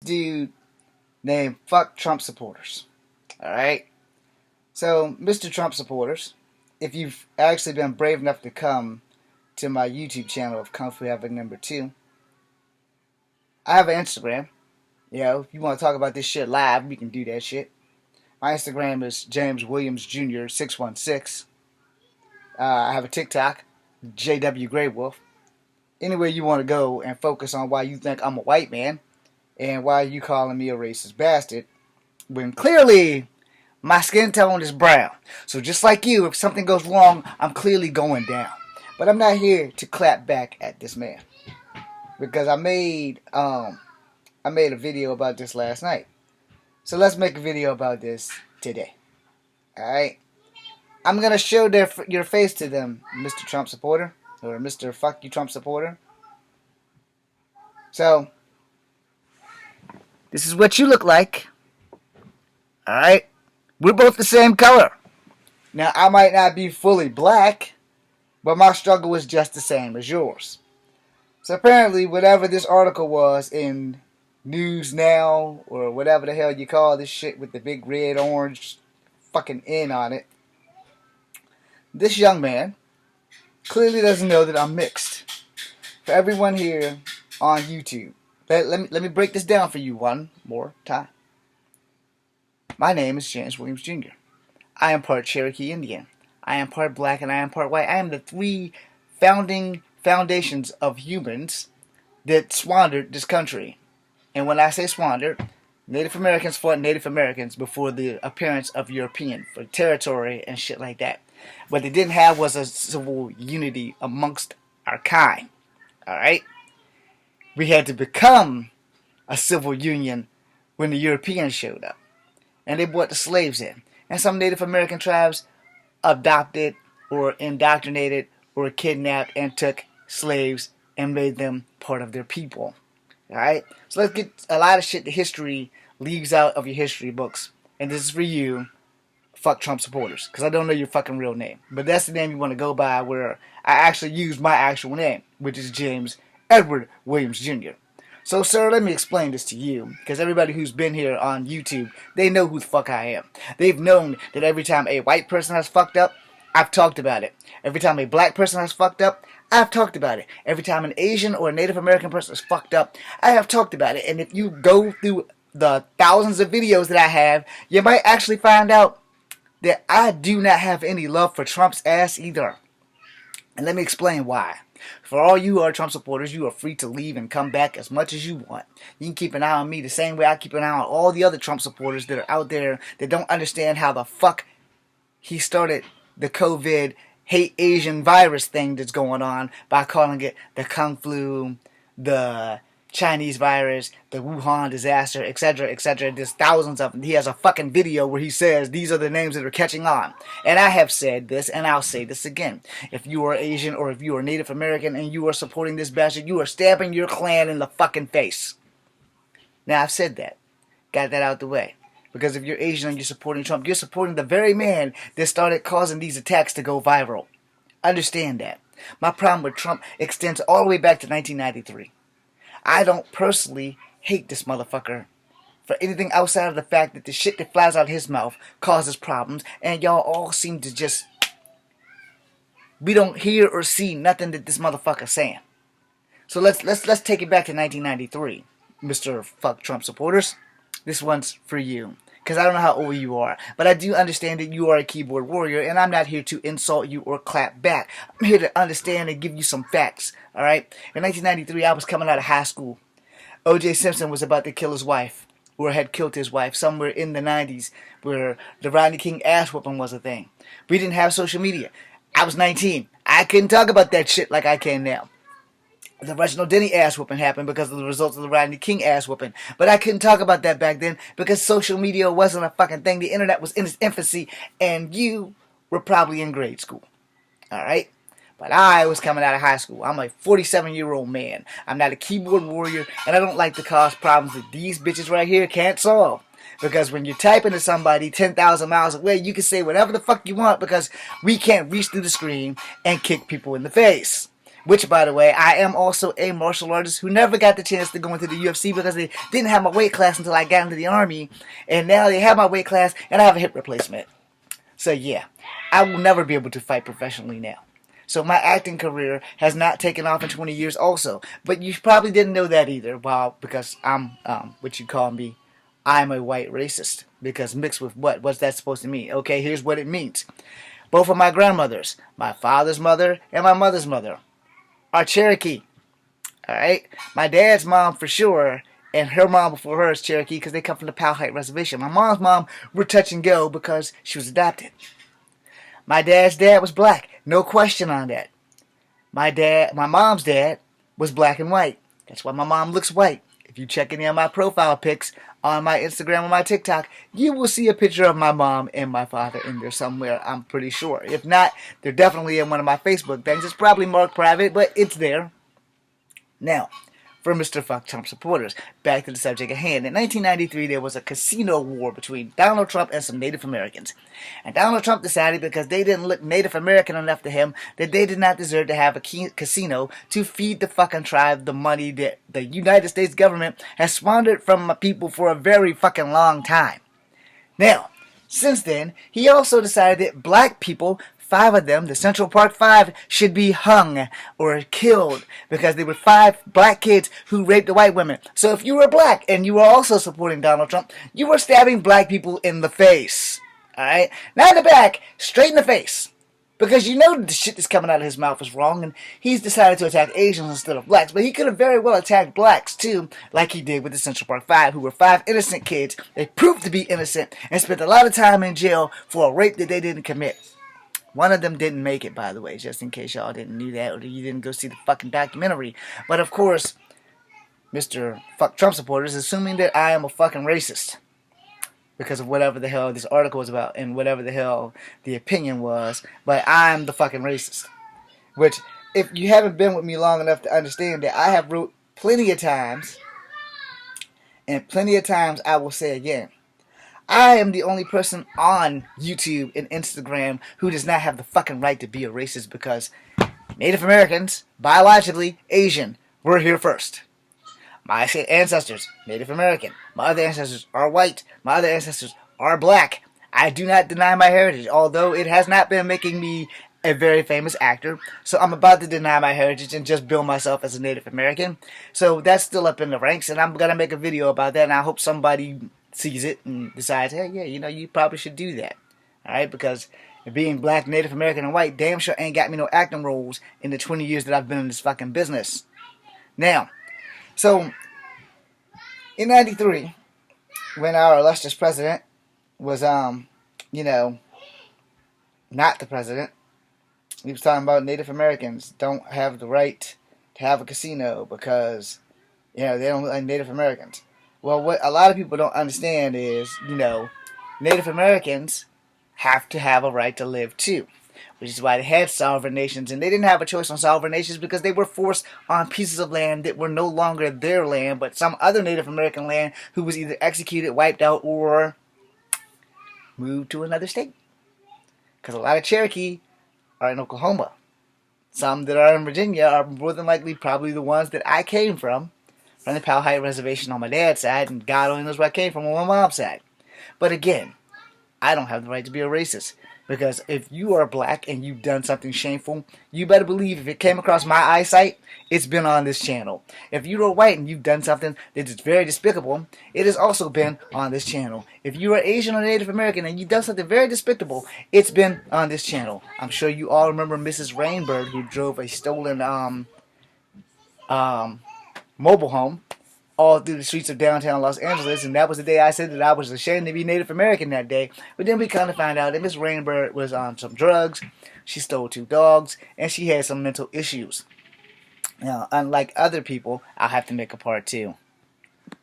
dude named Fuck Trump Supporters. Alright? So, Mr. Trump Supporters, if you've actually been brave enough to come to my YouTube channel of Kung Fu Havoc #2, I have an Instagram. You know, if you want to talk about this shit live, we can do that shit. My Instagram is James Williams Jr. 616. I have a TikTok, JW Grey Wolf. Anywhere you want to go and focus on why you think I'm a white man and why you calling me a racist bastard, when clearly my skin tone is brown. So just like you, if something goes wrong, I'm clearly going down. But I'm not here to clap back at this man, because I made a video about this last night. So let's make a video about this today. Alright? I'm going to show your face to them, Mr. Trump supporter. Or Mr. Fuck You Trump supporter. So, this is what you look like. Alright? We're both the same color. Now, I might not be fully black, but my struggle is just the same as yours. So apparently, whatever this article was in News Now, or whatever the hell you call this shit with the big red, orange fucking N on it, this young man clearly doesn't know that I'm mixed. For everyone here on YouTube, let me break this down for you one more time. My name is James Williams Jr. I am part Cherokee Indian. I am part black and I am part white. I am the three founding foundations of humans that squandered this country. And when I say squandered, Native Americans fought Native Americans before the appearance of European for territory and shit like that. What they didn't have was a civil unity amongst our kind. Alright? We had to become a civil union when the Europeans showed up. And they brought the slaves in. And some Native American tribes adopted or indoctrinated or kidnapped and took slaves and made them part of their people. Alright? So let's get a lot of shit the history leaves out of your history books. And this is for you, Fuck Trump supporters, because I don't know your fucking real name. But that's the name you want to go by, where I actually use my actual name, which is James Edward Williams Jr. So, sir, let me explain this to you, because everybody who's been here on YouTube, they know who the fuck I am. They've known that every time a white person has fucked up, I've talked about it. Every time a black person has fucked up, I've talked about it. Every time an Asian or a Native American person has fucked up, I have talked about it. And if you go through the thousands of videos that I have, you might actually find out that I do not have any love for Trump's ass either. And let me explain why. For all you who are Trump supporters, you are free to leave and come back as much as you want. You can keep an eye on me the same way I keep an eye on all the other Trump supporters that are out there that don't understand how the fuck he started the COVID hate Asian virus thing that's going on by calling it the Kung Flu, the Chinese virus, the Wuhan disaster, etc., etc. There's thousands of them. He has a fucking video where he says these are the names that are catching on. And I have said this, and I'll say this again. If you are Asian or if you are Native American and you are supporting this bastard, you are stabbing your clan in the fucking face. Now, I've said that. Got that out the way. Because if you're Asian and you're supporting Trump, you're supporting the very man that started causing these attacks to go viral. Understand that. My problem with Trump extends all the way back to 1993. I don't personally hate this motherfucker for anything outside of the fact that the shit that flies out of his mouth causes problems, and y'all all seem to just... we don't hear or see nothing that this motherfucker's saying. So let's take it back to 1993, Mr. Fuck Trump supporters. This one's for you. Because I don't know how old you are. But I do understand that you are a keyboard warrior. And I'm not here to insult you or clap back. I'm here to understand and give you some facts. Alright? In 1993, I was coming out of high school. O.J. Simpson was about to kill his wife. Or had killed his wife. Somewhere in the 90s. Where the Rodney King ass whooping was a thing. We didn't have social media. I was 19. I couldn't talk about that shit like I can now. The Reginald Denny ass whooping happened because of the results of the Rodney King ass whooping. But I couldn't talk about that back then because social media wasn't a fucking thing. The internet was in its infancy and you were probably in grade school. Alright? But I was coming out of high school. I'm a 47-year-old man. I'm not a keyboard warrior and I don't like to cause problems that these bitches right here can't solve. Because when you're typing to somebody 10,000 miles away, you can say whatever the fuck you want because we can't reach through the screen and kick people in the face. Which, by the way, I am also a martial artist who never got the chance to go into the UFC because they didn't have my weight class until I got into the Army. And now they have my weight class and I have a hip replacement. So yeah, I will never be able to fight professionally now. So my acting career has not taken off in 20 years also. But you probably didn't know that either. Well, because I'm, what you call me, I'm a white racist. Because mixed with what? What's that supposed to mean? Okay, here's what it means. Both of my grandmothers, my father's mother and my mother's mother, are Cherokee. Alright? My dad's mom for sure, and her mom before her is Cherokee because they come from the Powhite Reservation. My mom's mom were touch and go because she was adopted. My dad's dad was black. No question on that. My mom's dad was black and white. That's why my mom looks white. If you check any of my profile pics on my Instagram or my TikTok, you will see a picture of my mom and my father in there somewhere, I'm pretty sure. If not, they're definitely in one of my Facebook things. It's probably marked private, but it's there. Now, for Mr. Fuck Trump supporters, back to the subject at hand. In 1993, there was a casino war between Donald Trump and some Native Americans. And Donald Trump decided because they didn't look Native American enough to him that they did not deserve to have a casino to feed the fucking tribe the money that the United States government has squandered from my people for a very fucking long time. Now, since then, he also decided that black people, 5 of them, the Central Park 5, should be hung or killed because they were 5 black kids who raped the white women. So if you were black and you were also supporting Donald Trump, you were stabbing black people in the face. Alright? Not in the back, straight in the face. Because you know the shit that's coming out of his mouth is wrong, and he's decided to attack Asians instead of blacks. But he could have very well attacked blacks, too, like he did with the Central Park 5, who were 5 innocent kids. They proved to be innocent and spent a lot of time in jail for a rape that they didn't commit. One of them didn't make it, by the way, just in case y'all didn't know that or you didn't go see the fucking documentary. But of course, Mr. Fuck Trump supporters assuming that I am a fucking racist because of whatever the hell this article was about and whatever the hell the opinion was. But I'm the fucking racist. Which, if you haven't been with me long enough to understand that I have wrote plenty of times, and plenty of times I will say again, I am the only person on YouTube and Instagram who does not have the fucking right to be a racist because Native Americans, biologically Asian, were here first. My ancestors, Native American. My other ancestors are white. My other ancestors are black. I do not deny my heritage, although it has not been making me a very famous actor. So I'm about to deny my heritage and just bill myself as a Native American. So that's still up in the ranks, and I'm going to make a video about that, and I hope somebody sees it and decides, hey, yeah, you know, you probably should do that. Alright, because being black, Native American, and white damn sure ain't got me no acting roles in the 20 years that I've been in this fucking business. Now, so, in 93, when our illustrious president was, you know, not the president, he was talking about Native Americans don't have the right to have a casino because, you know, they don't look like Native Americans. Well, what a lot of people don't understand is, you know, Native Americans have to have a right to live too. Which is why they had sovereign nations, and they didn't have a choice on sovereign nations because they were forced on pieces of land that were no longer their land, but some other Native American land who was either executed, wiped out, or moved to another state. Because a lot of Cherokee are in Oklahoma. Some that are in Virginia are more than likely probably the ones that I came from the Powhite Reservation on my dad's side, and God only knows where I came from on my mom's side. But again, I don't have the right to be a racist. Because if you are black and you've done something shameful, you better believe if it came across my eyesight, it's been on this channel. If you are white and you've done something that is very despicable, it has also been on this channel. If you are Asian or Native American and you've done something very despicable, it's been on this channel. I'm sure you all remember Mrs. Rainbird who drove a stolen mobile home all through the streets of downtown Los Angeles, and that was the day I said that I was ashamed to be Native American that day. But then we kind of found out that Miss Rainbird was on some drugs, she stole 2 dogs, and she had some mental issues. Now, unlike other people, I'll have to make a part 2.